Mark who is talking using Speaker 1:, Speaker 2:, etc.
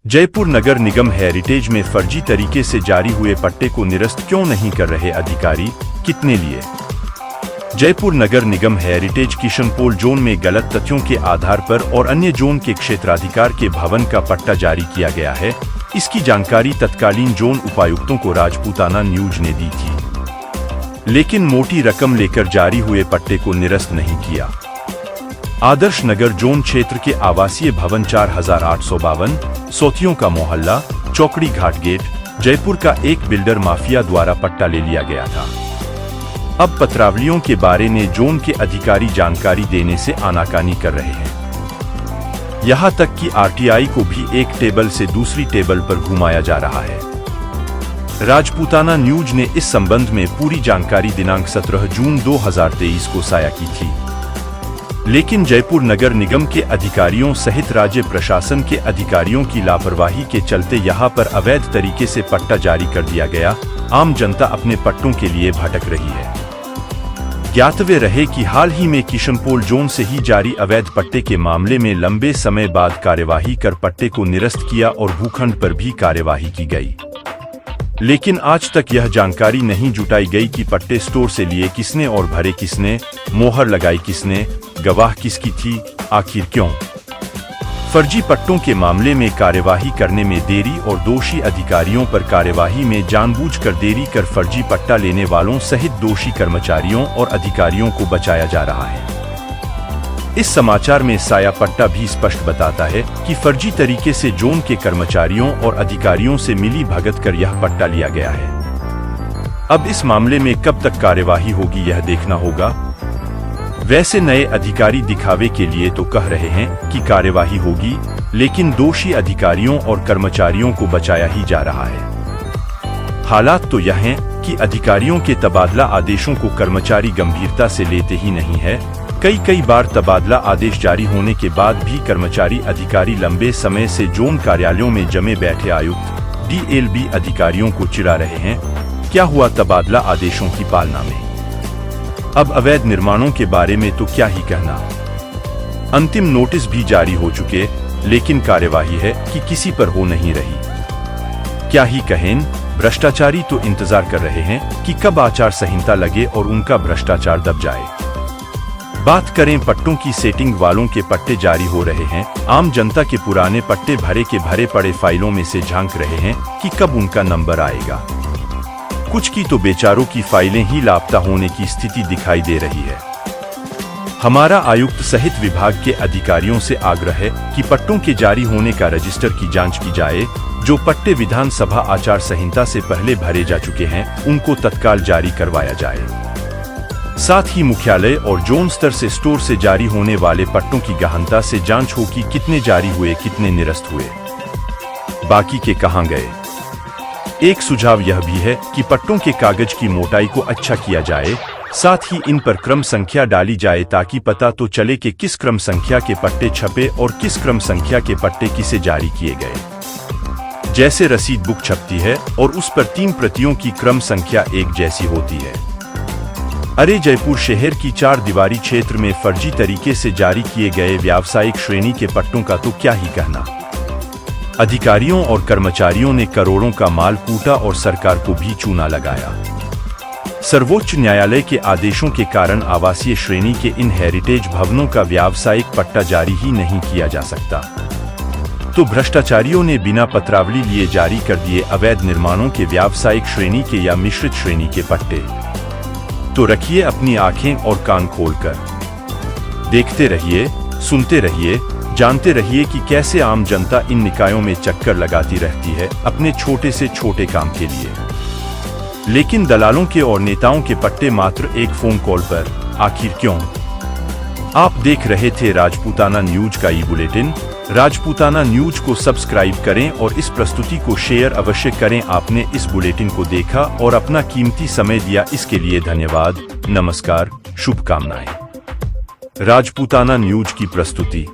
Speaker 1: जयपुर नगर निगम heritage में फर्जी तरीके से जारी हुए पट्टे को निरस्त क्यों नहीं कर रहे अधिकारी, कितने लिए? जयपुर नगर निगम हेरिटेज किशनपोल जोन में गलत तथ्यों के आधार पर और अन्य जोन के क्षेत्राधिकार के भवन का पट्टा जारी किया गया है। इसकी जानकारी तत्कालीन जोन उपायुक्तों को राजपूताना न्यूज ने दी थी, लेकिन मोटी रकम लेकर जारी हुए पट्टे को निरस्त नहीं किया। आदर्श नगर जोन क्षेत्र के आवासीय भवन 4852 सोथियों का मोहल्ला चौकड़ी घाट गेट जयपुर का एक बिल्डर माफिया द्वारा पट्टा ले लिया गया था। अब पत्रावलियों के बारे में जोन के अधिकारी जानकारी देने से आनाकानी कर रहे हैं। यहां तक कि आरटीआई को भी एक टेबल से दूसरी टेबल पर घुमाया जा रहा है। राजपूताना न्यूज ने इस संबंध में पूरी जानकारी दिनांक 17 जून 2023 को साया की थी, लेकिन जयपुर नगर निगम के अधिकारियों सहित राज्य प्रशासन के अधिकारियों की लापरवाही के चलते यहां पर अवैध तरीके से पट्टा जारी कर दिया गया। आम जनता अपने पट्टों के लिए भटक रही है। ज्ञातव्य रहे कि हाल ही में किशनपोल जोन से ही जारी अवैध पट्टे के मामले में लंबे समय बाद कार्यवाही कर पट्टे को निरस्त किया और भूखंड पर भी कार्यवाही की गई, लेकिन आज तक यह जानकारी नहीं जुटाई गई कि पट्टे स्टोर से लिए किसने और भरे किसने, मोहर लगाई किसने, गवाह किसकी थी, आखिर क्यों? फर्जी पट्टों के मामले में कार्यवाही करने में देरी और दोषी अधिकारियों पर कार्यवाही में जानबूझकर देरी कर फर्जी पट्टा लेने वालों सहित दोषी कर्मचारियों और अधिकारियों को बचाया जा रहा है। इस समाचार में साया पट्टा भी स्पष्ट बताता है कि फर्जी तरीके से जोन के कर्मचारियों और अधिकारियों से मिली भगत कर यह पट्टा लिया गया है। अब इस मामले में कब तक कार्यवाही होगी यह देखना होगा। वैसे नए अधिकारी दिखावे के लिए तो कह रहे हैं कि कार्यवाही होगी, लेकिन दोषी अधिकारियों और कर्मचारियों को बचाया ही जा रहा है। हालात तो यह हैं कि अधिकारियों के तबादला आदेशों को कर्मचारी गंभीरता से लेते ही नहीं है। कई बार तबादला आदेश जारी होने के बाद भी कर्मचारी अधिकारी लंबे समय से जोन कार्यालयों में जमे बैठे आयुक्त डीएलबी अधिकारियों को चिढ़ा रहे हैं। क्या हुआ तबादला आदेशों की पालना में? अब अवैध निर्माणों के बारे में तो क्या ही कहना। अंतिम नोटिस भी जारी हो चुके, लेकिन कार्यवाही है कि किसी पर हो नहीं रही। क्या ही कहें, भ्रष्टाचारी तो इंतजार कर रहे हैं कि कब आचार संहिता लगे और उनका भ्रष्टाचार दब जाए। बात करें पट्टों की, सेटिंग वालों के पट्टे जारी हो रहे हैं। आम जनता के पुराने पट्टे भरे पड़े फाइलों में से झांक रहे हैं कि कब उनका नंबर आएगा। कुछ की तो बेचारों की फाइलें ही लापता होने की स्थिति दिखाई दे रही है। हमारा आयुक्त सहित विभाग के अधिकारियों से आग्रह है कि पट्टों के जारी होने का रजिस्टर की जांच की जाए। जो पट्टे विधानसभा आचार संहिता से पहले भरे जा चुके हैं, उनको तत्काल जारी करवाया जाए। साथ ही मुख्यालय और जोन स्तर से स्टोर से जारी होने वाले पट्टों की गहनता से जांच हो कि कितने जारी हुए, कितने निरस्त हुए, बाकी के कहां गए। एक सुझाव यह भी है कि पट्टों के कागज की मोटाई को अच्छा किया जाए, साथ ही इन पर क्रम संख्या डाली जाए ताकि पता तो चले कि किस क्रम संख्या के पट्टे छपे और किस क्रम संख्या के पट्टे किसे जारी किए गए। जैसे रसीद बुक छपती है और उस पर 3 प्रतियों की क्रम संख्या एक जैसी होती है। अरे जयपुर शहर की 4 दीवारी क्षेत्र में फर्जी तरीके से जारी किए गए व्यावसायिक श्रेणी के पट्टों का तो क्या ही कहना। अधिकारियों और कर्मचारियों ने करोड़ों का माल कूटा और सरकार को भी चूना लगाया। सर्वोच्च न्यायालय के आदेशों के कारण आवासीय श्रेणी के इन हेरिटेज भवनों का व्यावसायिक पट्टा जारी ही नहीं किया जा सकता, तो भ्रष्टाचारियों ने बिना पत्रावली लिए जारी कर दिए अवैध निर्माणों के व्यावसायिक श्रेणी के या मिश्रित श्रेणी के पट्टे। तो रखिए अपनी आंखें और कान खोलकर, देखते रहिए, सुनते रहिए, जानते रहिए कि कैसे आम जनता इन निकायों में चक्कर लगाती रहती है अपने छोटे से छोटे काम के लिए, लेकिन दलालों के और नेताओं के पट्टे मात्र एक फोन कॉल पर। आखिर क्यों? आप देख रहे थे राजपूताना न्यूज का ई-बुलेटिन। राजपूताना न्यूज को सब्सक्राइब करें और इस प्रस्तुति को शेयर अवश्य करें। आपने इस बुलेटिन को देखा और अपना कीमती समय दिया, इसके लिए धन्यवाद। नमस्कार, शुभकामनाएं। राजपूताना न्यूज की प्रस्तुति।